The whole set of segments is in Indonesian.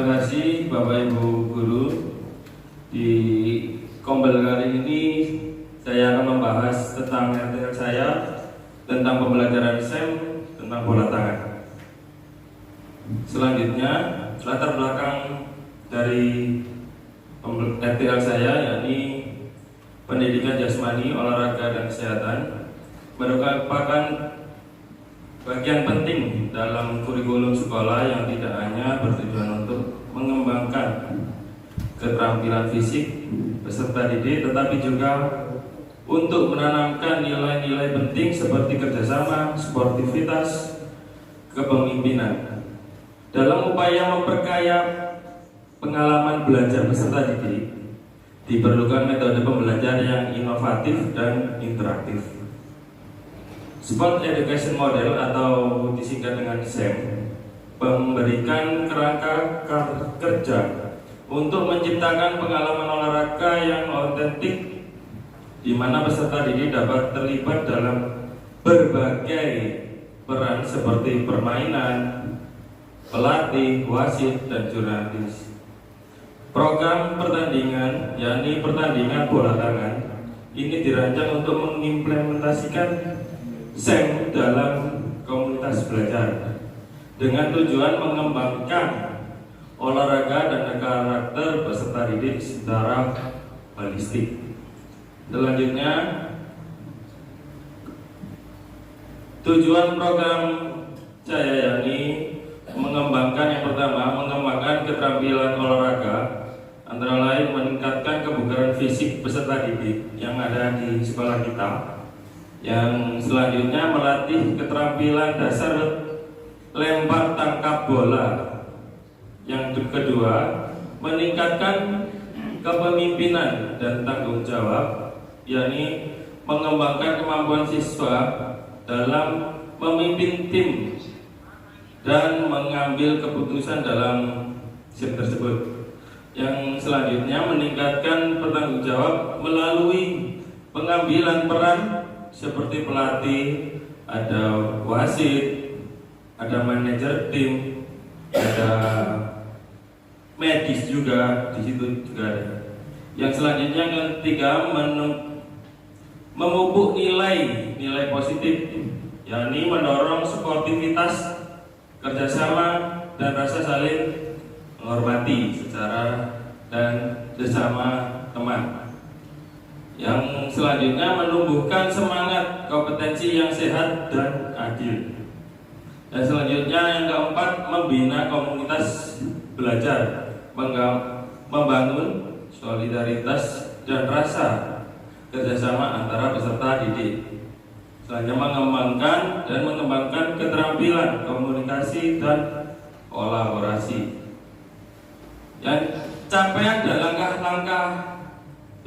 kasih Bapak Ibu Guru. Di Kombel kali ini saya akan membahas tentang RTL saya, tentang pembelajaran SEM, tentang bola tangan. Selanjutnya, latar belakang dari RTL saya yakni pendidikan jasmani, olahraga, dan kesehatan merupakan bagian penting dalam kurikulum sekolah yang tidak hanya bertujuan untuk mengembangkan keterampilan fisik peserta didik, tetapi juga untuk menanamkan nilai-nilai penting seperti kerjasama, sportivitas, kepemimpinan. Dalam upaya memperkaya pengalaman belajar peserta didik, diperlukan metode pembelajaran yang inovatif dan interaktif. Sport Education Model atau disingkat dengan SEM memberikan kerangka kerja untuk menciptakan pengalaman olahraga yang otentik, di mana peserta didik dapat terlibat dalam berbagai peran seperti permainan, pelatih, wasit, dan jurnalis. Program pertandingan, yakni pertandingan bola tangan, ini dirancang untuk mengimplementasikan SEM dalam komunitas belajar dengan tujuan mengembangkan olahraga dan karakter peserta didik secara holistik. Selanjutnya, tujuan program saya yakni mengembangkan, yang pertama, mengembangkan keterampilan olahraga, antara lain meningkatkan kebugaran fisik peserta didik yang ada di sekolah kita. Yang selanjutnya, melatih keterampilan dasar lempar tangkap bola. Yang kedua, meningkatkan kepemimpinan dan tanggung jawab, yakni mengembangkan kemampuan siswa dalam memimpin tim dan mengambil keputusan dalam SEM tersebut. Yang selanjutnya, meningkatkan bertanggung jawab melalui pengambilan peran seperti pelatih, ada wasit, ada manajer tim, ada medis juga di situ juga ada. Yang selanjutnya, yang ketiga, memupuk nilai positif, yakni mendorong sportivitas, kerjasama, dan rasa saling menghormati secara dan sesama teman. Yang selanjutnya, menumbuhkan semangat kompetensi yang sehat dan adil. Dan selanjutnya, yang keempat, membina komunitas belajar, membangun solidaritas dan rasa kerjasama antara peserta didik. Selanjutnya, mengembangkan keterampilan komunikasi dan kolaborasi. Yang capaian dan langkah-langkah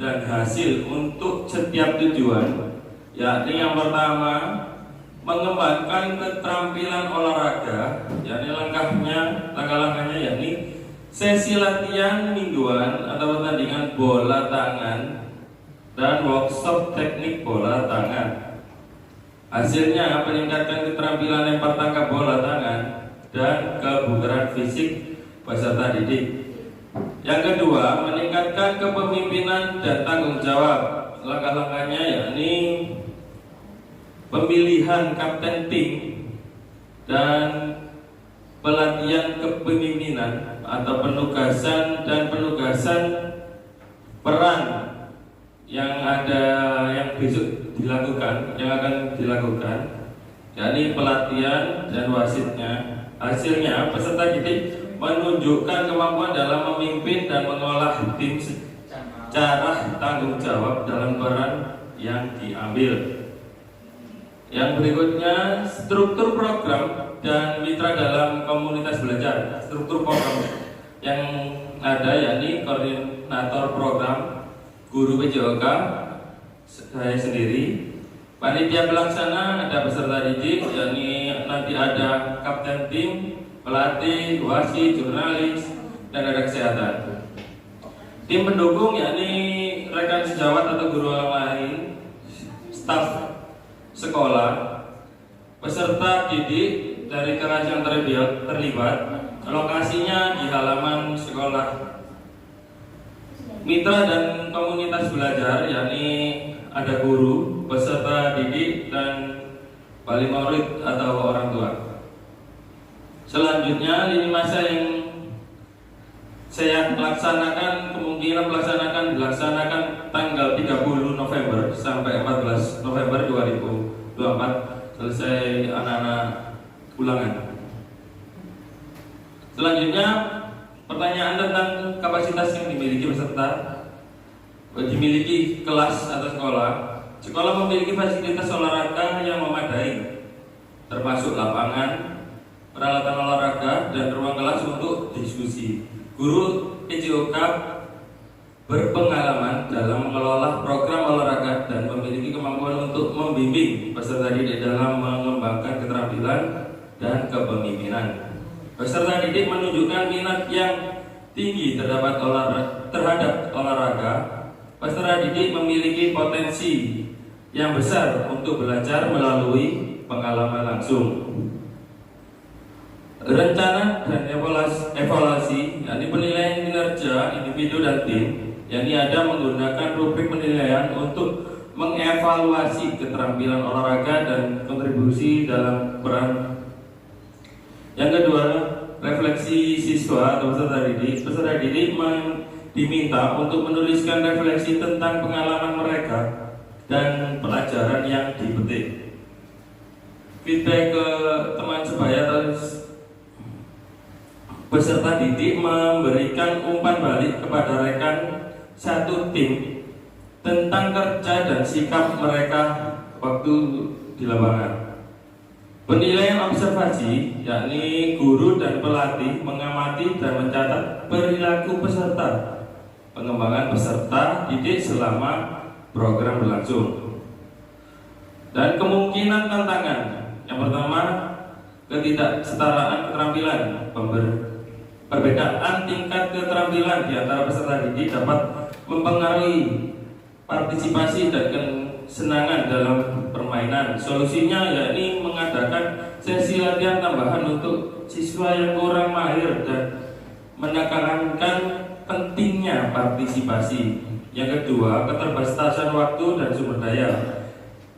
dan hasil untuk setiap tujuan, yakni yang pertama, mengembangkan keterampilan olahraga, yakni langkah-langkahnya yakni sesi latihan mingguan atau pertandingan bola tangan dan workshop teknik bola tangan. Hasilnya, meningkatkan keterampilan lempar tangkap bola tangan dan kebugaran fisik peserta didik. Yang kedua, meningkatkan kepemimpinan dan tanggung jawab. Langkah-langkahnya yakni pemilihan kapten tim dan pelatihan kepemimpinan atau penugasan peran yang besok dilakukan, yang akan dilakukan, yakni pelatihan dan wasitnya. Hasilnya, peserta didik menunjukkan kemampuan dalam memimpin dan mengolah tim secara tanggung jawab dalam peran yang diambil. Yang berikutnya, struktur program dan mitra dalam komunitas belajar. Struktur program yang ada yakni koordinator program, guru PJOK, saya sendiri. Panitia pelaksana ada peserta didik, yakni nanti ada kapten tim, pelatih, wasit, jurnalis, dan ada kesehatan. Tim pendukung yakni rekan sejawat atau guru yang lain, staf sekolah, peserta didik dari kelas yang terlibat, lokasinya di halaman sekolah. Mitra dan komunitas belajar, yakni ada guru, peserta didik, dan wali murid atau orang tua. Selanjutnya, lini masa yang saya laksanakan, kemungkinan dilaksanakan tanggal 30 November sampai 14 November 2024, selesai anak-anak ulangan. Selanjutnya, pertanyaan tentang kapasitas yang dimiliki peserta. Dimiliki kelas atau sekolah. Sekolah memiliki fasilitas olahraga yang memadai, termasuk lapangan, peralatan olahraga, dan ruang kelas untuk diskusi. Guru PJOK berpengalaman dalam mengelola program olahraga dan memiliki kemampuan untuk membimbing peserta didik dalam mengembangkan keterampilan dan kepemimpinan. Peserta didik menunjukkan minat yang tinggi terhadap olahraga. Peserta didik memiliki potensi yang besar untuk belajar melalui pengalaman langsung. Rencana dan evaluasi, yakni penilaian kinerja individu dan tim, yakni ada menggunakan rubrik penilaian untuk mengevaluasi keterampilan olahraga dan kontribusi dalam peran. Yang kedua, refleksi siswa atau peserta didik. Peserta didik diminta untuk menuliskan refleksi tentang pengalaman mereka dan pelajaran yang dipetik. Feedback ke teman sebaya atau peserta didik memberikan umpan balik kepada rekan satu tim tentang kerja dan sikap mereka waktu di lapangan. Penilaian observasi, yakni guru dan pelatih mengamati dan mencatat perilaku peserta, pengembangan peserta didik selama program berlangsung. Dan kemungkinan tantangan. Yang pertama, ketidaksetaraan keterampilan. Perbedaan tingkat keterampilan di antara peserta didik dapat mempengaruhi partisipasi dan kesenangan dalam permainan. Solusinya yakni mengadakan sesi latihan tambahan untuk siswa yang kurang mahir dan menekankan pentingnya partisipasi. Yang kedua, keterbatasan waktu dan sumber daya.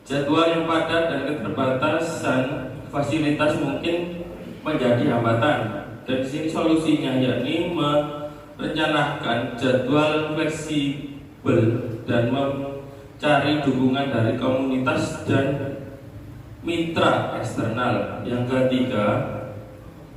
Jadwal yang padat dan keterbatasan fasilitas mungkin menjadi hambatan. Dan di sini solusinya yakni merencanakan jadwal fleksibel dan mencari dukungan dari komunitas dan mitra eksternal. Yang ketiga,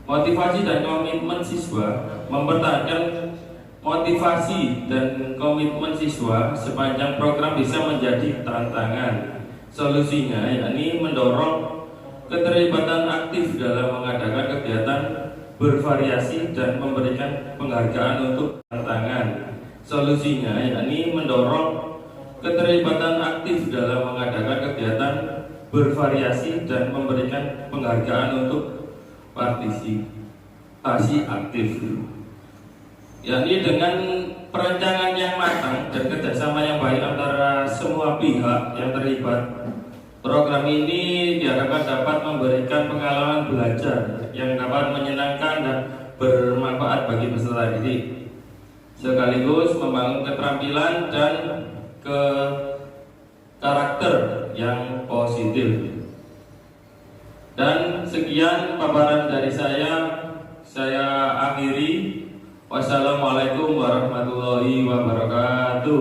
motivasi dan komitmen siswa. Mempertahankan motivasi dan komitmen siswa sepanjang program bisa menjadi tantangan. Solusinya yakni mendorong keterlibatan aktif dalam mengadakan kegiatan bervariasi dan memberikan penghargaan untuk tantangan. Solusinya yakni mendorong keterlibatan aktif dalam mengadakan kegiatan bervariasi dan memberikan penghargaan untuk partisipasi aktif. Yakni dengan perencanaan yang matang dan kerjasama yang baik antara semua pihak yang terlibat, program ini diharapkan dapat memberikan pengalaman belajar yang dapat menyenangkan dan bermanfaat bagi peserta didik, sekaligus membangun keterampilan dan karakter yang positif. Dan sekian paparan dari saya akhiri. Wassalamualaikum warahmatullahi wabarakatuh.